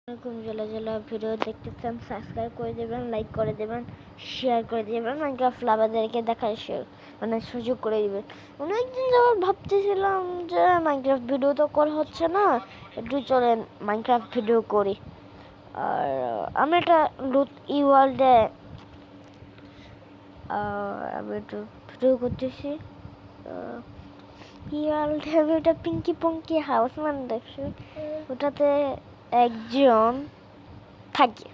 জেলা জেলা ভিডিও দেখতে চান সাবস্ক্রাইব করে দেবেন, লাইক করে দেবেন, শেয়ার করে দেবেন, মাইনক্রাফট লাভারদেরকে দেখার সুযোগ করে দেবেন। অনেকদিন যাবত ভাবতেছিলাম যে মাইনক্রাফট ভিডিও তো করা হচ্ছে না, একটু চলেন মাইনক্রাফট ভিডিও করি। আর আমি একটা লুট ওয়ার্ল্ডে আমি একটু ভিডিও করতেছি। ওয়ার্ল্ডে আমি একটা পিঙ্কি পঙ্কি হাউস মানে দেখছি, ওটাতে একজন থাকি,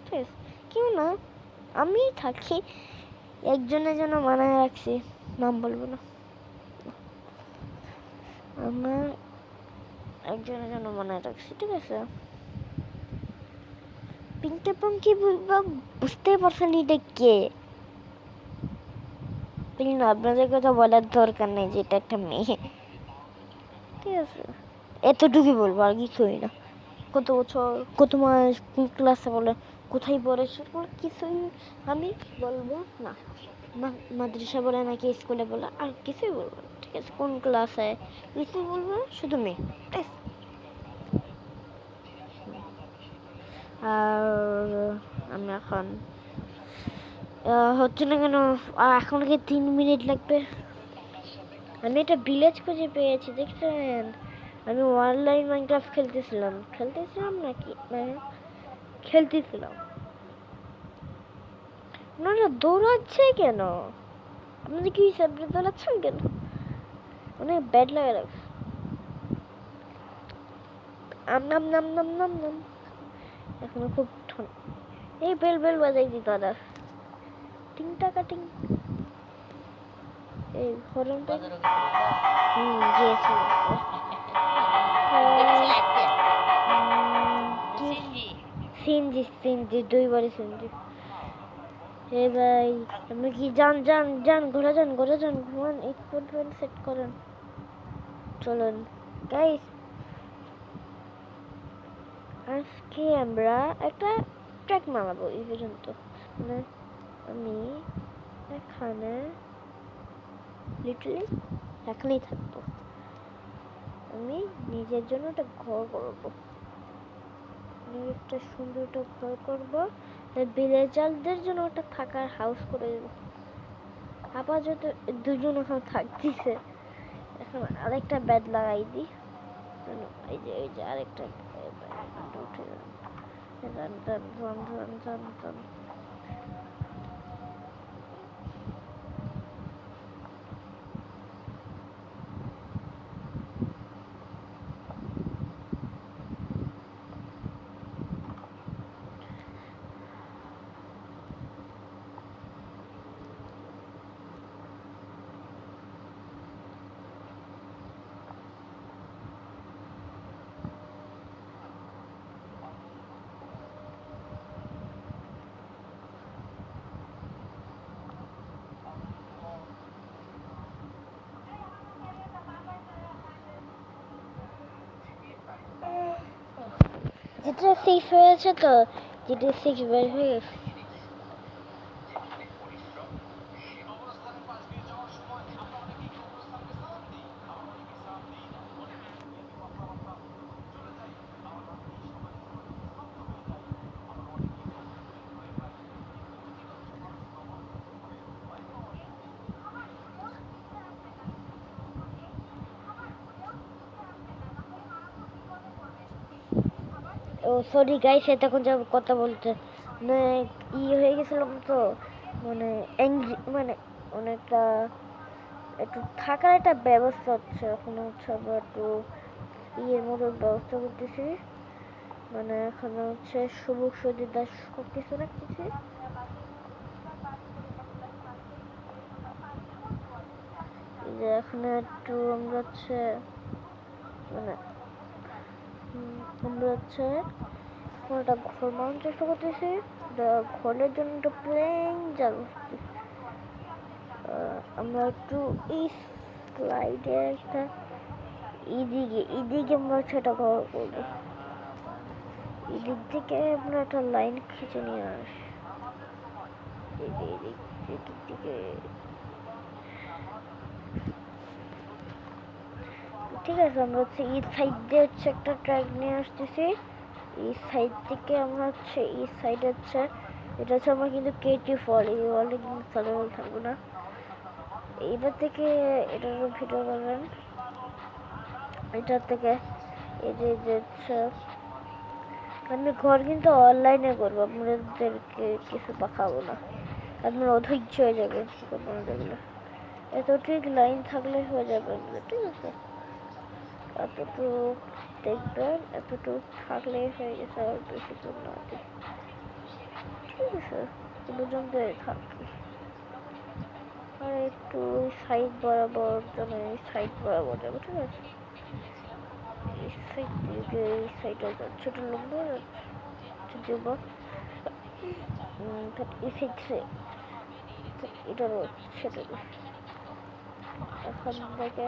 ঠিক আছে? কেউ না, আমি থাকি। একজনের জন্য মানায় রাখছি, নাম বলবো না। আমার একজনের জন্য মানায় রাখছি, ঠিক আছে? পিঙ্কি পঙ্কি বুঝতে পারছেন এটা কে? না, আপনাদের কথা বলার দরকার নেই যে এটা একটা মেয়ে, ঠিক আছে? এতটুকুই বলবো, আর কিছুই না। কত বছর, কত মাস, কোন ক্লাসে বলে, কোথায় পড়ে, কিছুই আমি বলবো না। মাদ্রাসা বলে নাকি স্কুলে বলে, আর কিছুই বলবো না, ঠিক আছে? কোন ক্লাসে কিছুই বলবো না, শুধু মেয়ে, ঠিক আছে? আর আমি এখন হচ্ছে না কেন, এখন কি 3 মিনিট লাগবে? আমি একটা ভিলেজ খুঁজে পেয়েছি, দেখছেন? আমি অনলাইন মাইনক্রাফট খেলতেছিলাম নাকি খেলতেছিলাম। আপনারা দৌড়াচ্ছে কেন? আপনাদের কি আপনি দৌড়াচ্ছেন কেন? অনেক ব্যাড লাগে রাখছে। নাম নাম নাম নাম নাম এখনো খুব এই বেল বেল বাজাই দি দাদা, টিং টাকা টিং। এই হরনটা গিয়েছিল সিনজি সিনজি 2 বারে সিনজি। হে ভাই, আপনি কি যান যান যান, ঘোরা যান ঘুমান, 8.1 সেট করেন, চলুন গাইস। আজকে আমরা একটা ট্র্যাক মারাবো এই পর্যন্ত। মানে আমি এখানে লিটারলি এখানেই থাকবো। আমি নিজের জন্য একটা ঘর করবো, একটা সুন্দর একটা ঘর করবো, ভিলেজারদের জন্য একটা থাকার হাউস করে দেবো। আপাতত দুজন এখন থাকতেছে, এখন আরেকটা বেড লাগাই দিই। এই যে আরেকটা উঠে যান। যেটা 6 হয়েছে তো, যেটা 6 বের হয়ে গেছে। ও সরি গাইস, তখন যাব কথা বলতে মানে হয়ে গেছিলাম তো, মানে মানে অনেকটা একটু থাকার একটা ব্যবস্থা হচ্ছে এখন, হচ্ছে আমরা একটু মতো ব্যবস্থা করতেছি। মানে এখানে হচ্ছে সুযোগ সুবিধা সব কিছু রাখতেছি। যে এখানে একটু আমরা হচ্ছে মানে আমরা হচ্ছে একটা ঘর বানানোর চেষ্টা করতেছি। ঘরের জন্য একটা প্লেন জাল, আমরা একটু এই স্লাইডে একটা এদিকে আমরা সেটা ঘর করবো। এদিক থেকে আমরা একটা লাইন খিঁচে নিয়ে আসি, এদিক থেকে, ঠিক আছে? আমরা হচ্ছে এই সাইড দিয়ে হচ্ছে একটা ট্র্যাক নিয়ে আসতেছি, এই সাইড থেকে আমরা হচ্ছে এই সাইড হচ্ছে এটা হচ্ছে আমার কিন্তু কেটি ফল, এই ওয়ালে কিন্তু সার্ভাইভাল থাকবো না। এইবার থেকে এটার ভিডিও পাবেন, এটার থেকে এই যে হচ্ছে আমি ঘর কিন্তু অনলাইনে করবো, আপনাদেরকে কিছু দেখাবো না, আপনার অধৈর্য হয়ে যাবে দেখলে। এত ঠিক লাইন থাকলে হয়ে যাবে, ঠিক আছে? এতটুকু দেখবেন, এতটুকু থাকলেই হয়ে গেছে, আর বেশি দূর না, ঠিক আছে? পর্যন্ত থাকি আর একটু সাইড বরাবর যেন, এই সাইড বরাবর যাবো, ঠিক আছে? এই সাইড থেকে এই সাইডে যাচ্ছে, ছোট লম্বা যাবো, এই সাইড এটারও সেটা এখন থেকে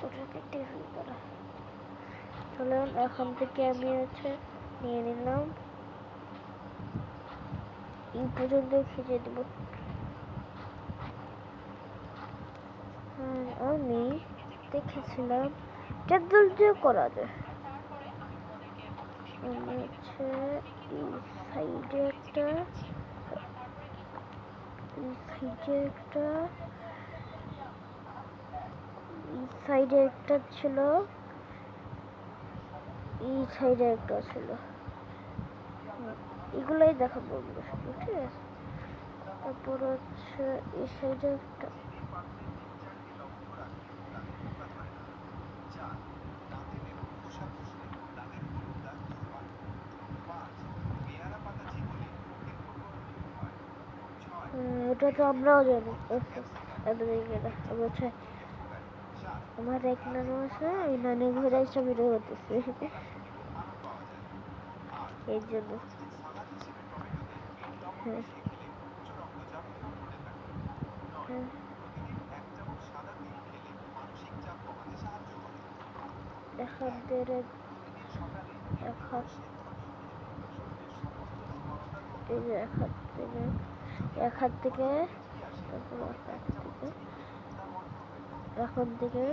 ওটাকে টিফিন করা। তাহলে এখন থেকে আমি হচ্ছে নিয়ে নিলাম, এই পর্যন্ত খিচে দেব। আমি দেখেছিলাম টেবিল দিয়ে করা যায়। আমি হচ্ছে এই সাইডে একটা, এই সাইডে একটা, এই সাইডে একটা ছিল, এই সাইডে একটা ছিল, এগুলাই দেখাবো শুধু, ঠিক আছে? তারপর হচ্ছে এই সাইডে একটা, ওটা তো আমরাও জানি। হচ্ছে আমার এক নানু আছে, ওই নানু ঘরে এসে ভিডিও করতেছে, এর জন্য। হ্যাঁ হ্যাঁ, এখন এখন এই যে এক হাত থেকে এখন থেকে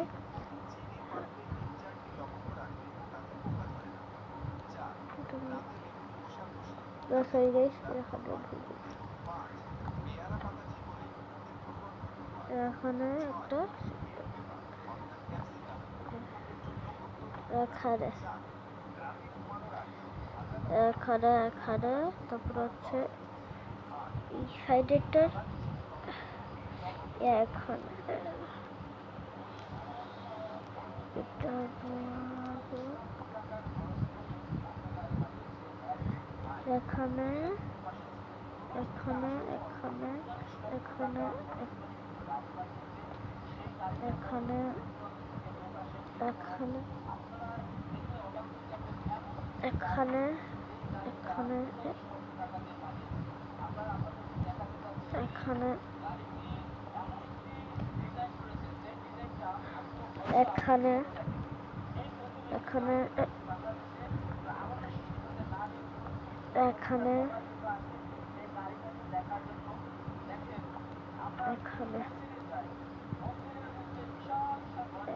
এখানে একটা এখানে এখানে এখানে, তারপর হচ্ছে এই সাইডেরটা এখানে, এখানে এখানে এখানে এখানে এখানে এখানে এখানে এখানে এখানে এখানে এখানে এখানে এখানে এখানে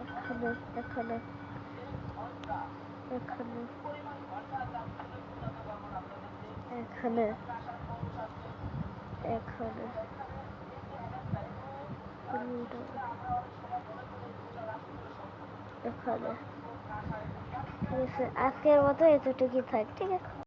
এখানে এখানে এখানে এখানে এখানে, ঠিক আছে? আজকের মতো এতটুকুই থাক, ঠিক আছে?